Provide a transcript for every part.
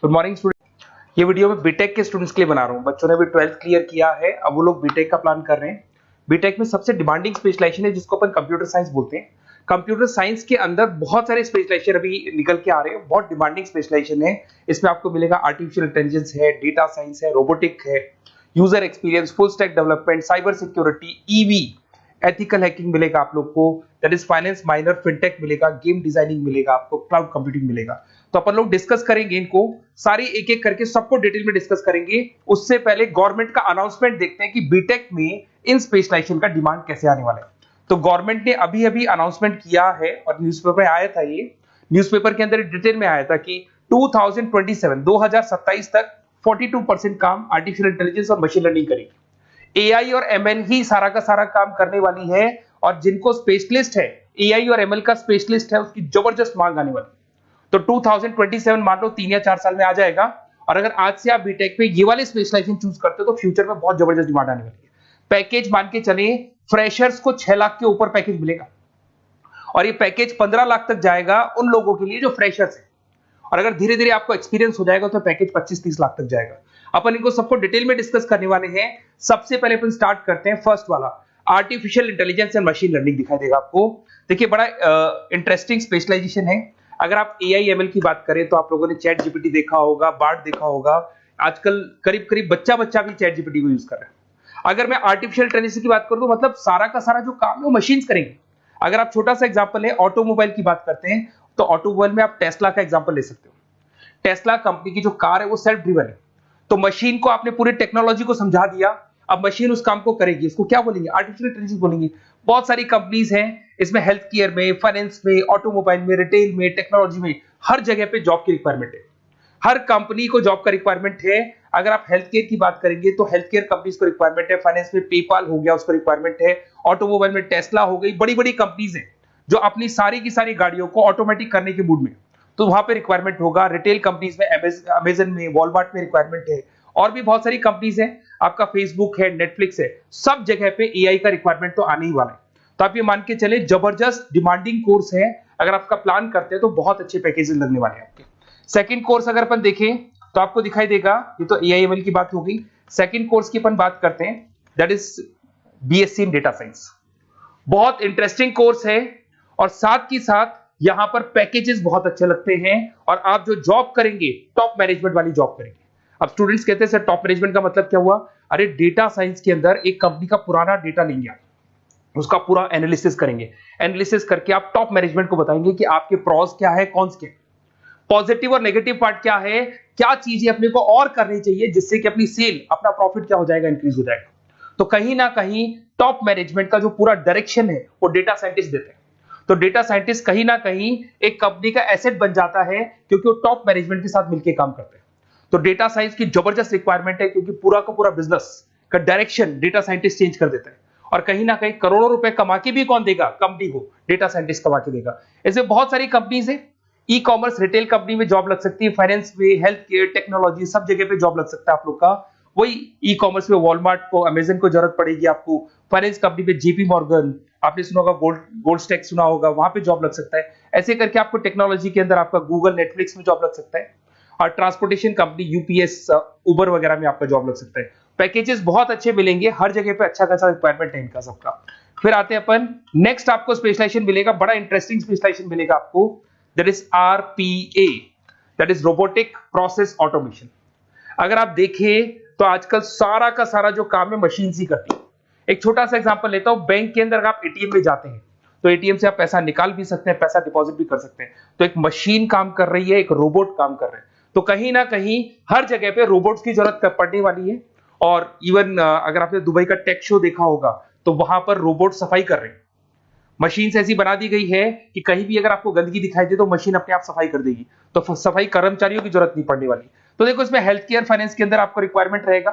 Good morning student. ये video मैं BTech के स्टूडेंट्स के लिए बना रहा हूँ। बच्चों ने अभी 12th क्लियर किया है, अब वो लोग बीटेक का प्लान कर रहे हैं। बीटेक में सबसे डिमांडिंग स्पेशलाइजेशन है जिसको अपन कंप्यूटर साइंस बोलते हैं। कंप्यूटर साइंस के अंदर बहुत सारे स्पेशलाइजेशन अभी निकल के आ रहे हैं, बहुत डिमांडिंग स्पेशलाइजेशन है। इसमें आपको मिलेगा आर्टिफिशियल इंटेलिजेंस है, डेटा साइंस है, रोबोटिक है, user experience, full stack development, cyber security, EV, ethical hacking मिलेगा आप लोग को, that is finance minor, fintech मिलेगा, गेम डिजाइनिंग मिलेगा आपको, क्लाउड कंप्यूटिंग मिलेगा। तो अपन लोग डिस्कस करेंगे इनको सारी एक एक करके, सबको डिटेल में डिस्कस करेंगे। उससे पहले गवर्नमेंट का अनाउंसमेंट देखते हैं कि बीटेक में इन स्पेशलाइजेशन का डिमांड कैसे आने वाला है। तो गवर्नमेंट ने अभी अभी अनाउंसमेंट किया है और न्यूज़पेपर में आया था, ये न्यूज़पेपर के अंदर डिटेल में आया था कि 2027 तक 42% काम आर्टिफिशियल इंटेलिजेंस और मशीन लर्निंग करेगी। एआई और एमएल ही सारा का सारा काम करने वाली है, और जिनको स्पेशलिस्ट है, एआई और एमएल का स्पेशलिस्ट है, उसकी जबरदस्त मांग आने वाली। तो 2027 मान लो 3 या 4 साल में आ जाएगा। और अगर आज से आप बीटेक में ये वाले स्पेशलाइजेशन चूज करते हो तो फ्यूचर में बहुत जबरदस्त डिमांड आने वाली है। पैकेज मान के चले, फ्रेशर्स को 6 लाख के ऊपर पैकेज मिलेगा, और ये पैकेज 15 लाख तक जाएगा उन लोगों के लिए जो फ्रेशर्स है। और अगर धीरे धीरे आपको एक्सपीरियंस हो जाएगा तो पैकेज 25-30 लाख तक जाएगा। अपन इनको सबको डिटेल में डिस्कस करने वाले हैं। सबसे पहले अपन स्टार्ट करते हैं फर्स्ट वाला, artificial intelligence and machine learning दिखाई देगा आपको। देखिए बड़ा इंटरेस्टिंग स्पेशलाइजेशन है। अगर आप एआई एमएल की बात करें तो आप लोगों ने चैट जीपीटी देखा होगा, बार्ड देखा होगा। आजकल करीब करीब बच्चा भी चैट जीपीटी को यूज कर रहा है। अगर मैं आर्टिफिशियल इंटेलिजेंस की बात करूं तो मतलब सारा का सारा जो काम है वो मशीन्स करेंगे। अगर आप छोटा सा एग्जांपल है, ऑटोमोबाइल की बात करते हैं तो ऑटोमोबाइल में आप टेस्ला का एग्जांपल ले सकते हो। टेस्ला कंपनी की जो कार है वो सेल्फ ड्रिवन है। तो मशीन को आपने पूरी टेक्नोलॉजी को समझा दिया, अब मशीन उस काम को करेगी। इसको क्या बोलेंगे? आर्टिफिशियल इंटेलिजेंस बोलेंगे। बहुत सारी कंपनीज हैं इसमें, हेल्थ केयर में, फाइनेंस में, ऑटोमोबाइल में, रिटेल में, टेक्नोलॉजी में, हर जगह पे जॉब की रिक्वायरमेंट है। हर कंपनी को जॉब का रिक्वायरमेंट है। अगर आप हेल्थ केयर की बात करेंगे तो हेल्थ केयर कंपनीज को रिक्वायरमेंट है, फाइनेंस में पेपाल हो गया उसको रिक्वायरमेंट है, ऑटोमोबाइल में टेस्ला हो गई, बड़ी बड़ी कंपनीज हैं जो अपनी सारी की सारी गाड़ियों को ऑटोमेटिक करने के मूड में, तो वहां पे रिक्वायरमेंट होगा। रिटेल कंपनीज में अमेजन में, वॉलमार्ट में रिक्वायरमेंट है, और भी बहुत सारी कंपनीज हैं, आपका फेसबुक है, नेटफ्लिक्स है, सब जगह पे एआई का रिक्वायरमेंट तो आने ही वाला है। तो आप ये मान के चले जबरदस्त डिमांडिंग कोर्स है। अगर आपका प्लान करते हैं तो बहुत अच्छे पैकेजेस लगने वाले हैं आपके। सेकंड कोर्स अगर अपन देखें तो आपको दिखाई देगा, ये तो एआई एमएल की बात हो गई। सेकंड कोर्स की अपन बात करते हैं, that is BSc in data science. बहुत इंटरेस्टिंग कोर्स है, और साथ ही साथ यहां पर पैकेजेस बहुत अच्छे लगते हैं, और आप जो जॉब करेंगे टॉप मैनेजमेंट वाली जॉब करेंगे। अब स्टूडेंट्स कहते हैं सर टॉप मैनेजमेंट का मतलब क्या हुआ? अरे डेटा साइंस के अंदर एक कंपनी का पुराना डेटा लेंगे आप, उसका पूरा एनालिसिस करेंगे, एनालिसिस करके आप टॉप मैनेजमेंट को बताएंगे कि आपके प्रॉस क्या है, कॉन्स क्या है, पॉजिटिव और नेगेटिव पार्ट क्या है, क्या चीजें अपने को और करनी चाहिए जिससे कि अपनी सेल, अपना प्रॉफिट क्या हो जाएगा, इंक्रीज हो जाएगा। तो कहीं ना कहीं टॉप मैनेजमेंट का जो पूरा डायरेक्शन है वो डेटा साइंटिस्ट देते हैं। तो डेटा साइंटिस्ट कहीं ना कहीं एक कंपनी का एसेट बन जाता है, क्योंकि वो टॉप मैनेजमेंट के साथ मिलकर काम करते हैं। तो डेटा साइंस की जबरदस्त रिक्वायरमेंट है, क्योंकि पूरा का पूरा बिजनेस का डायरेक्शन डेटा साइंटिस्ट चेंज कर देता है। और कहीं ना कहीं करोड़ों रुपए कमा के भी कौन देगा? कंपनी को डेटा साइंटिस्ट कमा के देगा। ऐसे बहुत सारी कंपनीज है, ई कॉमर्स रिटेल कंपनी में जॉब लग सकती है, फाइनेंस में, हेल्थ केयर, टेक्नोलॉजी, सब जगह पे जॉब लग सकता है आप लोग का। वही ई कॉमर्स में वॉलमार्ट को, अमेजन को जरूरत पड़ेगी आपको। फाइनेंस कंपनी में जेपी मॉर्गन, आपने सुना होगा, गोल्ड स्टैक सुना होगा, वहां पे जॉब लग सकता है। ऐसे करके आपको टेक्नोलॉजी के अंदर आपका गूगल, नेटफ्लिक्स में जॉब लग सकता है। और ट्रांसपोर्टेशन कंपनी यूपीएस, उबर वगैरह में आपका जॉब लग सकता है। पैकेजेस बहुत अच्छे मिलेंगे, हर जगह पे अच्छा खासा रिक्वायरमेंट है इनका सबका। फिर आते हैं अपन नेक्स्ट, आपको स्पेशलाइजेशन मिलेगा, बड़ा इंटरेस्टिंग स्पेशलाइजेशन मिलेगा आपको, that is RPA, that is robotic process automation. अगर आप देखें तो आजकल सारा का सारा जो काम है मशीन ही करती है। एक छोटा सा एग्जांपल लेता हूं, बैंक के अंदर आप एटीएम में जाते हैं तो एटीएम से आप पैसा निकाल भी सकते हैं, पैसा डिपॉजिट भी कर सकते हैं। तो एक मशीन काम कर रही है, एक रोबोट काम कर रहे हैं। तो कहीं ना कहीं हर जगह पे रोबोट्स की जरूरत पड़ने वाली है। और इवन अगर आपने दुबई का टेक शो देखा होगा तो वहां पर रोबोट सफाई कर रहे हैं। मशीन ऐसी बना दी गई है कि कहीं भी अगर आपको गंदगी दिखाई दे तो मशीन अपने आप सफाई कर देगी, तो सफाई कर्मचारियों की जरूरत नहीं पड़ने वाली। तो देखो इसमें हेल्थ केयर, फाइनेंस के अंदर आपको रिक्वायरमेंट रहेगा,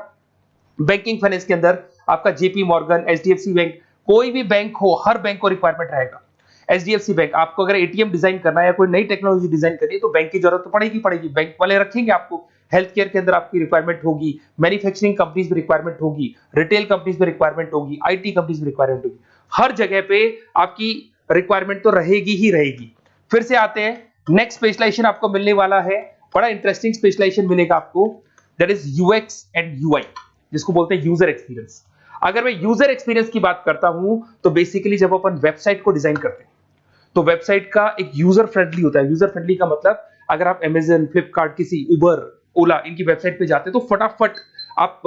बैंकिंग फाइनेंस के अंदर आपका जेपी मॉर्गन, एचडीएफसी बैंक, कोई भी बैंक हो, हर बैंक को रिक्वायरमेंट रहेगा। एचडीएफसी बैंक, आपको अगर एटीएम डिजाइन करना है या कोई नई टेक्नोलॉजी डिजाइन करनी है तो बैंक की जरूरत तो पड़ेगी, बैंक वाले रखेंगे आपको। हेल्थ केयर के अंदर आपकी रिक्वायरमेंट होगी, मैन्युफैक्चरिंग कंपनीज में रिक्वायरमेंट होगी, रिटेल कंपनीज में रिक्वायरमेंट होगी, आईटी कंपनीज में रिक्वायरमेंट होगी। हर जगह पे आपकी रिक्वायरमेंट तो रहेगी ही रहेगी। फिर से आते हैं, नेक्स्ट स्पेशलाइजेशन आपको मिलने वाला है बड़ा इंटरेस्टिंग स्पेशलाइजेशन मिलेगा आपको, that is UX and UI, जिसको बोलते हैं यूजर एक्सपीरियंस। अगर मैं यूजर एक्सपीरियंस की बात करता हूं तो बेसिकली जब अपन वेबसाइट को डिजाइन करते हैं तो वेबसाइट का एक यूजर फ्रेंडली होता है। यूजर फ्रेंडली का मतलब अगर आप अमेजन, फ्लिपकार्ट, किसी उबर, ओला इनकी वेबसाइट पे जाते हैं तो फटाफट आप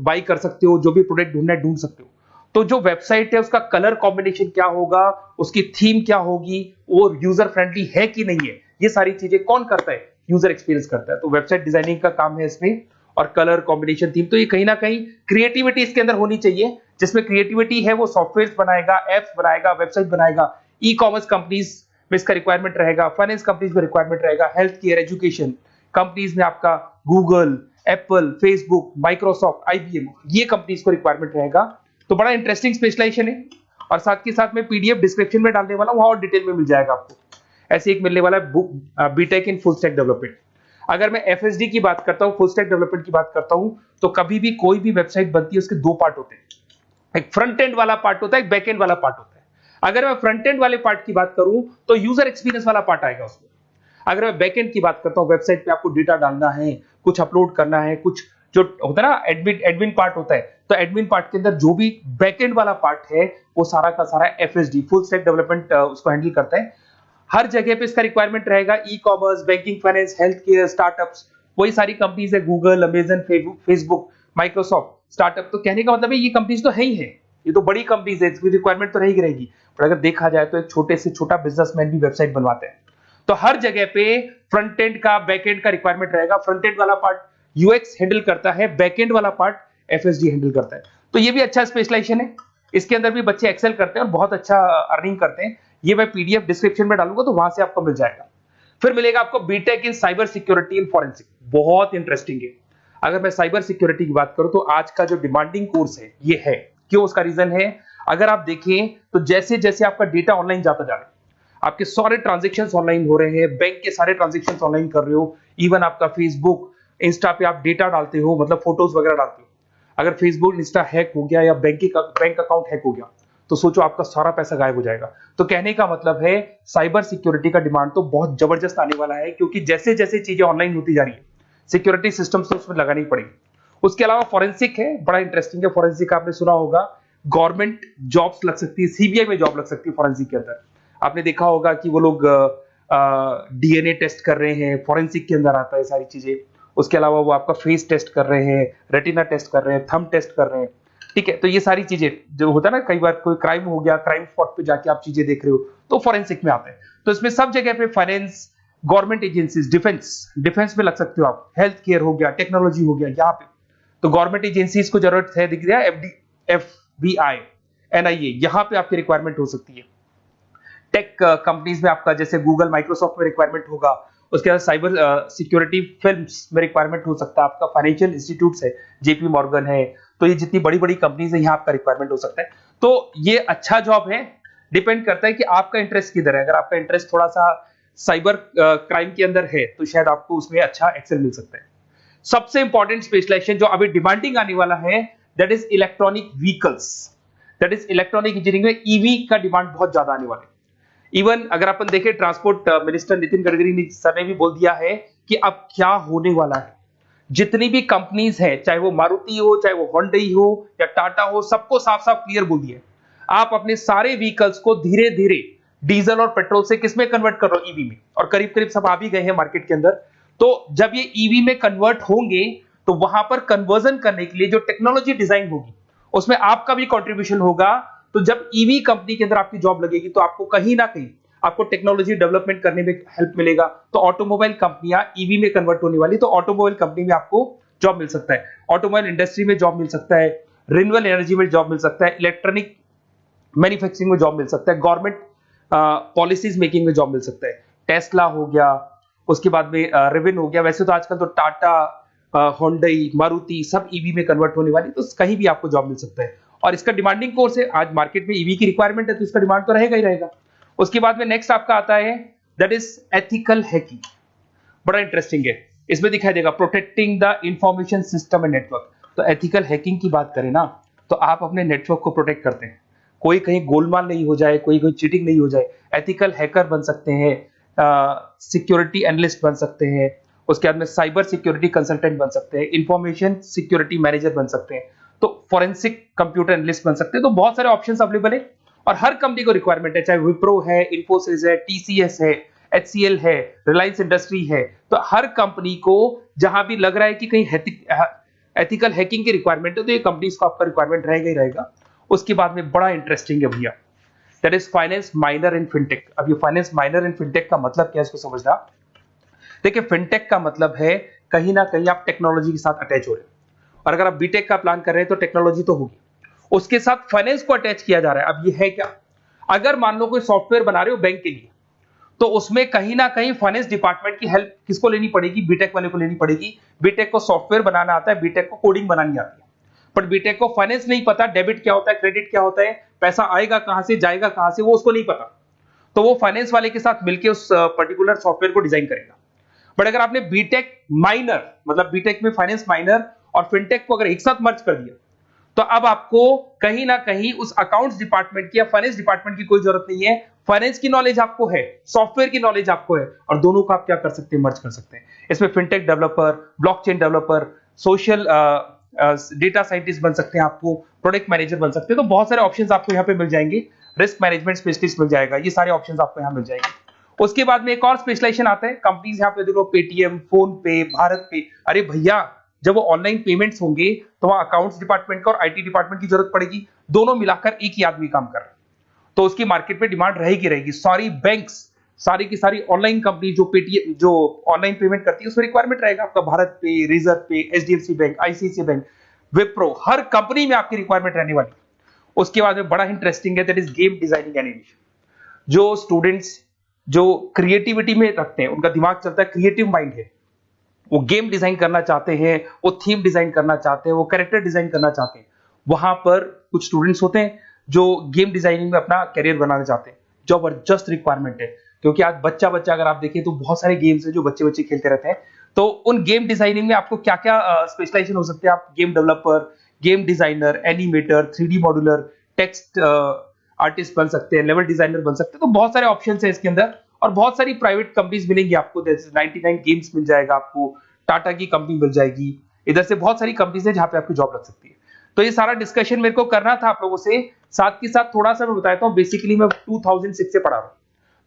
बाई कर सकते हो, जो भी प्रोडक्ट ढूंढना है ढूंढ सकते हो। तो जो वेबसाइट है उसका कलर कॉम्बिनेशन क्या होगा, उसकी थीम क्या होगी, वो यूजर फ्रेंडली है कि नहीं है, ये सारी चीजें कौन करता है, यूजर एक्सपीरियंस करता है। तो वेबसाइट डिजाइनिंग का काम है इसमें, और कलर कॉम्बिनेशन, थीम, तो ये कहीं ना कहीं क्रिएटिविटी इसके अंदर होनी चाहिए। जिसमें क्रिएटिविटी है वो सॉफ्टवेयर बनाएगा, एप्स बनाएगा, वेबसाइट बनाएगा। ई कॉमर्स कंपनीज में इसका रिक्वायरमेंट रहेगा, फाइनेंस कंपनीज में रिक्वायरमेंट रहेगा, हेल्थ केयर, एजुकेशन कंपनीज में आपका Google, Apple, Facebook, Microsoft, IBM, ये कंपनीज को रिक्वायरमेंट रहेगा। तो बड़ा इंटरेस्टिंग स्पेशलाइजेशन है, और साथ के साथ में पीडीएफ डिस्क्रिप्शन में डालने वाला हूं, और डिटेल में मिल जाएगा आपको। ऐसे एक मिलने वाला है book, BTech in full stack development. अगर मैं एफएसडी की बात करता हूं, फुल स्टैक डेवलपमेंट की बात करता हूं, तो कभी भी कोई भी वेबसाइट बनती है उसके दो पार्ट होते हैं, एक फ्रंट एंड वाला पार्ट होता है, एक बैक एंड वाला पार्ट होता है। अगर मैं फ्रंट एंड वाले पार्ट की बात करूं तो यूजर एक्सपीरियंस वाला पार्ट आएगा उसमें। अगर मैं बैक एंड की बात करता हूं, वेबसाइट पे आपको डेटा डालना है, कुछ अपलोड करना है, कुछ जो होता है ना एडमिन पार्ट होता है, तो एडमिन पार्ट के अंदर जो भी बैक एंड वाला पार्ट है वो सारा का सारा एफएसडी, फुल स्टैक डेवलपमेंट, उसको हैंडल करता है। हर जगह पे इसका रिक्वायरमेंट रहेगा। E commerce, banking, finance, health care, startups, वही सारी कंपनीज है, Google, Amazon, Facebook, Microsoft, startup. तो कहने का मतलब है ये कंपनीज तो है ही है, ये तो बड़ी कंपनीज है, इसकी रिक्वायरमेंट तो रहेगी। पर अगर देखा जाए तो एक छोटे से छोटा बिजनेसमैन भी वेबसाइट बनवाते हैं। तो हर जगह पे फ्रंट एंड का, बैक एंड का रिक्वायरमेंट रहेगा। फ्रंट एंड वाला पार्ट यूएक्स हैंडल करता है, बैक एंड वाला पार्ट एफएसडी हैंडल करता है। तो ये भी अच्छा स्पेशलाइजेशन है, इसके अंदर भी बच्चे एक्सेल करते हैं और बहुत अच्छा अर्निंग करते हैं। ये मैं पीडीएफ डिस्क्रिप्शन में डालूंगा तो वहां से आपको मिल जाएगा। फिर मिलेगा आपको BTech in cyber security and forensic, बहुत इंटरेस्टिंग है। अगर मैं साइबर सिक्योरिटी की बात करूं तो आज का जो डिमांडिंग कोर्स है ये है। क्यों? उसका रीजन है, अगर आप देखें तो जैसे जैसे आपका डेटा ऑनलाइन जाता जा रहा है, आपके सारे ट्रांजेक्शन्स ऑनलाइन हो रहे हैं, बैंक के सारे ट्रांजेक्शन्स ऑनलाइन कर रहे हो, इवन आपका फेसबुक, इंस्टा पे आप डेटा डालते हो, मतलब फोटोज वगैरह डालते हो। अगर फेसबुक, इंस्टा हैक हो गया या बैंक अकाउंट हैक हो गया तो सोचो आपका सारा पैसा गायब हो जाएगा। तो कहने का मतलब है साइबर सिक्योरिटी का डिमांड तो बहुत जबरदस्त आने वाला है, क्योंकि जैसे जैसे चीजें ऑनलाइन होती जा रही है सिक्योरिटी सिस्टम्स तो उसमें लगानी पड़ेगी। उसके अलावा फॉरेंसिक है, बड़ा इंटरेस्टिंग है। फॉरेंसिक आपने सुना होगा, गवर्नमेंट जॉब्स लग सकती है, सीबीआई में जॉब लग सकती है फॉरेंसिक के अंदर। आपने देखा होगा कि वो लोग डीएनए टेस्ट कर रहे हैं, फॉरेंसिक के अंदर आता है सारी चीजें। उसके अलावा वो आपका फेस टेस्ट कर रहे हैं, रेटिना टेस्ट कर रहे हैं, थंब टेस्ट कर रहे हैं, ठीक है। तो ये सारी चीजें जो होता है ना, कई बार कोई क्राइम हो गया, क्राइम स्पॉट पे जाके आप चीजें देख रहे हो तो फॉरेंसिक में आता है। तो इसमें सब जगह पे फाइनेंस, गवर्नमेंट एजेंसीज, डिफेंस में लग सकते हो आप, हेल्थ केयर हो गया, टेक्नोलॉजी हो गया, यहाँ पे तो गवर्नमेंट एजेंसीज को जरूरत है, दिख रहा है, एफबीआई, एनआईए, यहाँ पे आपकी रिक्वायरमेंट हो सकती है। टेक कंपनीज में आपका जैसे गूगल, माइक्रोसॉफ्ट में रिक्वायरमेंट होगा। उसके बाद साइबर सिक्योरिटी फिल्म्स में रिक्वायरमेंट हो सकता है आपका, फाइनेंशियल इंस्टीट्यूट्स है, जेपी मॉर्गन है, तो ये जितनी बड़ी बड़ी कंपनीज है यहाँ आपका रिक्वायरमेंट हो सकता है। तो ये अच्छा जॉब है, डिपेंड करता है कि आपका इंटरेस्ट किधर है। अगर आपका इंटरेस्ट थोड़ा सा साइबर क्राइम के अंदर है तो शायद आपको उसमें अच्छा एक्सेल मिल सकता है। सबसे इंपॉर्टेंट स्पेशलाइजेशन जो अभी डिमांडिंग आने वाला है, that is electronic vehicles, that is electronic engineering में ईवी का डिमांड बहुत ज्यादा आने वाला है। इवन अगर अपन देखें, transport minister Nitin Gadkari sir ने भी बोल दिया है कि अब क्या होने वाला है, जितनी भी कंपनीज है, चाहे वो मारुति हो, चाहे वो होंडई हो या टाटा हो, सबको साफ साफ क्लियर बोल दिया, आप अपने सारे व्हीकल्स को धीरे धीरे डीजल और पेट्रोल से किसमें कन्वर्ट कर रहे हो, ईवी में। और करीब करीब सब आ भी गए हैं मार्केट के अंदर। तो जब ये ईवी में कन्वर्ट होंगे तो वहां पर कन्वर्जन करने के लिए जो टेक्नोलॉजी डिजाइन होगी उसमें आपका भी कंट्रीब्यूशन होगा। तो जब ईवी कंपनी के अंदर आपकी जॉब लगेगी तो आपको कहीं ना कहीं आपको टेक्नोलॉजी डेवलपमेंट करने में हेल्प मिलेगा। तो ऑटोमोबाइल कंपनियां ईवी में कन्वर्ट होने वाली, तो ऑटोमोबाइल कंपनी में आपको जॉब मिल सकता है, ऑटोमोबाइल इंडस्ट्री में जॉब मिल सकता है, रिन्यूएबल एनर्जी में जॉब मिल सकता है, इलेक्ट्रॉनिक मैन्युफैक्चरिंग में जॉब मिल सकता है, गवर्नमेंट पॉलिसीज मेकिंग में जॉब मिल सकता है, टेस्ला हो गया, उसके बाद में रिविन हो गया। वैसे तो आजकल तो टाटा, होंडई, मारुति सब ईवी में कन्वर्ट होने वाली, तो कहीं भी आपको जॉब मिल सकता है। और इसका डिमांडिंग कोर्स है, आज मार्केट में ईवी की रिक्वायरमेंट है तो इसका डिमांड तो रहेगा ही रहेगा। उसके बाद में नेक्स्ट आपका आता है दैट इज एथिकल हैकिंग, बड़ा इंटरेस्टिंग है। इसमें दिखाई देगा protecting the information system and network. तो एथिकल हैकिंग की बात करें ना, तो आप अपने नेटवर्क को प्रोटेक्ट करते हैं, कोई कहीं गोलमाल नहीं हो जाए, कोई चीटिंग नहीं हो जाए। एथिकल हैकर बन सकते हैं, सिक्योरिटी एनालिस्ट बन सकते हैं, उसके बाद में साइबर सिक्योरिटी कंसल्टेंट बन सकते हैं, इंफॉर्मेशन सिक्योरिटी मैनेजर बन सकते हैं, तो फॉरेंसिक कंप्यूटर एनालिस्ट बन सकते हैं। तो बहुत सारे ऑप्शंस अवेलेबल है और हर कंपनी को रिक्वायरमेंट है, चाहे विप्रो है, इन्फोसिस है, टीसीएस है, एचसीएल है, रिलायंस इंडस्ट्री है। तो हर कंपनी को जहां भी लग रहा है कि कहीं एथिकल हैकिंग की रिक्वायरमेंट है तो ये कंपनीज को आपका रिक्वायरमेंट रहेगा ही रहेगा। उसके बाद में बड़ा इंटरेस्टिंग है भैया, that is finance minor in fintech. अब ये फाइनेंस माइनर इन फिनटेक का मतलब क्या है इसको समझना। देखिए फिनटेक का मतलब है कहीं ना कहीं आप टेक्नोलॉजी के साथ अटैच हो रहे हो, और अगर आप बीटेक का प्लान कर रहे हैं तो टेक्नोलॉजी तो होगी, उसके साथ फाइनेंस को अटैच किया जा रहा है। अब ये है क्या, अगर मान लो कोई सॉफ्टवेयर बना रहे हो बैंक के लिए, तो उसमें कहीं ना कहीं फाइनेंस डिपार्टमेंट की हेल्प किसको लेनी पड़ेगी, बीटेक वाले को लेनी पड़ेगी। बीटेक को सॉफ्टवेयर बनाना आता है, बीटेक को कोडिंग बनानी आती है, बट बीटेक को फाइनेंस नहीं पता, डेबिट क्या होता है, क्रेडिट क्या होता है, पैसा आएगा कहां से, जाएगा कहां से, वो उसको नहीं पता। तो वो फाइनेंस वाले के साथ मिलकर उस पर्टिकुलर सॉफ्टवेयर को डिजाइन करेगा। बट अगर आपने बीटेक माइनर, मतलब बीटेक में फाइनेंस माइनर और फिनटेक को अगर एक साथ मर्ज कर दिया, तो अब आपको कहीं ना कहीं उस अकाउंट्स डिपार्टमेंट की या फाइनेंस डिपार्टमेंट की कोई जरूरत नहीं है। फाइनेंस की नॉलेज आपको है, सॉफ्टवेयर की नॉलेज आपको है, और दोनों को आप क्या कर सकते हैं, मर्ज कर सकते हैं। इसमें fintech developer, blockchain developer, social data scientist बन सकते हैं, आपको प्रोडक्ट मैनेजर बन सकते हैं। तो बहुत सारे ऑप्शंस आपको यहाँ पे मिल जाएंगे, रिस्क मैनेजमेंट स्पेशलिस्ट मिल जाएगा, ये सारे ऑप्शंस आपको यहाँ मिल जाएंगे। उसके बाद में एक और स्पेशलाइजेशन आता है, कंपनीज यहाँ पे देखो पेटीएम, फोन पे, भारत पे। अरे भैया जब वो ऑनलाइन पेमेंट्स होंगे तो वहां अकाउंट्स डिपार्टमेंट का और आईटी डिपार्टमेंट की जरूरत पड़ेगी, दोनों मिलाकर एक ही आदमी काम कर रहा है, तो उसकी मार्केट में डिमांड रहेगी रहेगी। सारी बैंक्स, सारी की सारी ऑनलाइन कंपनी जो पेटीएम, जो ऑनलाइन पेमेंट करती है, उसमें रिक्वायरमेंट रहेगा आपका भारत पे, Razorpay, HDFC bank, ICICI bank, Wipro, हर कंपनी में आपकी रिक्वायरमेंट रहने वाली। उसके बाद में बड़ा इंटरेस्टिंग है, that is game designing animation. जो स्टूडेंट्स जो क्रिएटिविटी में रखते हैं, उनका दिमाग चलता है, क्रिएटिव माइंड है, वो गेम डिजाइन करना चाहते हैं, वो थीम डिजाइन करना चाहते हैं, वो कैरेक्टर डिजाइन करना चाहते हैं, वहां पर कुछ स्टूडेंट्स होते हैं जो गेम डिजाइनिंग में अपना करियर बनाना चाहते हैं। जबरदस्त रिक्वायरमेंट है, क्योंकि आज बच्चा बच्चा अगर आप देखें तो बहुत सारे गेम्स हैं जो बच्चे बच्चे खेलते रहते हैं। तो उन गेम डिजाइनिंग में आपको क्या क्या स्पेशलाइजेशन हो सकते हैं, आप game developer, game designer, animator, 3D modular, text artist बन सकते हैं, लेवल डिजाइनर बन सकते हैं। तो बहुत सारे ऑप्शन है इसके अंदर, और बहुत सारी प्राइवेट कंपनीज मिलेंगी आपको, जैसे 99 गेम्स मिल जाएगा आपको, टाटा की कंपनी मिल जाएगी, इधर से बहुत सारी कंपनीज है जहां पे आपकी जॉब लग सकती है। तो ये सारा डिस्कशन मेरे को करना था आप लोगों से, साथ के साथ थोड़ा सा मैं बताता हूँ। बेसिकली मैं 2006 से पढ़ा रहा हूँ,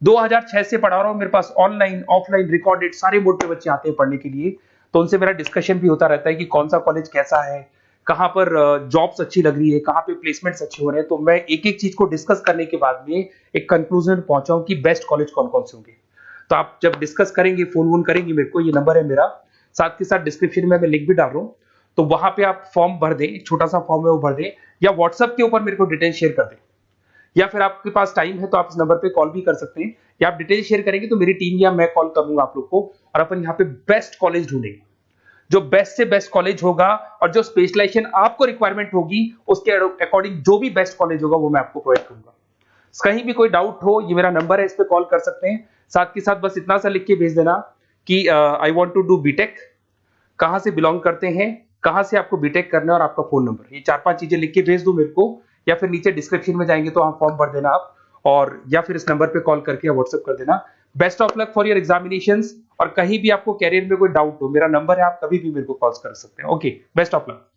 2006 से पढ़ा रहा हूँ। मेरे पास ऑनलाइन ऑफलाइन रिकॉर्डेड सारे बोर्ड पे बच्चे आते हैं पढ़ने के लिए, तो उनसे मेरा डिस्कशन भी होता रहता है कि कौन सा कॉलेज कैसा है, कहाँ पर जॉब्स अच्छी लग रही है, कहाँ पे प्लेसमेंट्स अच्छे हो रहे हैं। तो मैं एक एक चीज को डिस्कस करने के बाद में एक कंक्लूजन पहुंचा हूं कि बेस्ट कॉलेज कौन कौन से होंगे। तो आप जब डिस्कस करेंगे, फोन वोन करेंगे मेरे को, ये नंबर है मेरा, साथ के साथ डिस्क्रिप्शन में मैं लिंक भी डाल रहा हूँ, तो वहां पे आप फॉर्म भर दें, एक छोटा सा फॉर्म है वो भर दें, या व्हाट्सएप के ऊपर मेरे को डिटेल शेयर कर दें, या फिर आपके पास टाइम है तो आप इस नंबर पे कॉल भी कर सकते हैं, या आप डिटेल शेयर करेंगे तो मेरी टीम या मैं कॉल करूंगा आप लोग को, और अपन यहाँ पे बेस्ट कॉलेज ढूंढेंगे, जो बेस्ट से बेस्ट कॉलेज होगा, और जो स्पेशलाइजेशन आपको रिक्वायरमेंट होगी उसके अकॉर्डिंग जो भी बेस्ट कॉलेज होगा वो मैं आपको प्रोवाइड करूंगा। कहीं भी कोई डाउट हो, ये मेरा नंबर है, इस पे कॉल कर सकते हैं। साथ के साथ बस इतना सा लिख के भेज देना कि I want to do BTech, कहां से बिलोंग करते हैं, कहां से आपको बीटेक करना है, और आपका फोन नंबर, ये 4-5 चीजें लिख के भेज दो मेरे को, या फिर नीचे डिस्क्रिप्शन में जाएंगे तो वहां फॉर्म भर देना आप, और या फिर इस नंबर पे कॉल करके या व्हाट्सएप कर देना। Best of luck for your examinations, और कहीं भी आपको कैरियर में कोई डाउट हो, मेरा नंबर है, आप कभी भी मेरे को कॉल कर सकते हैं। Okay, best of luck.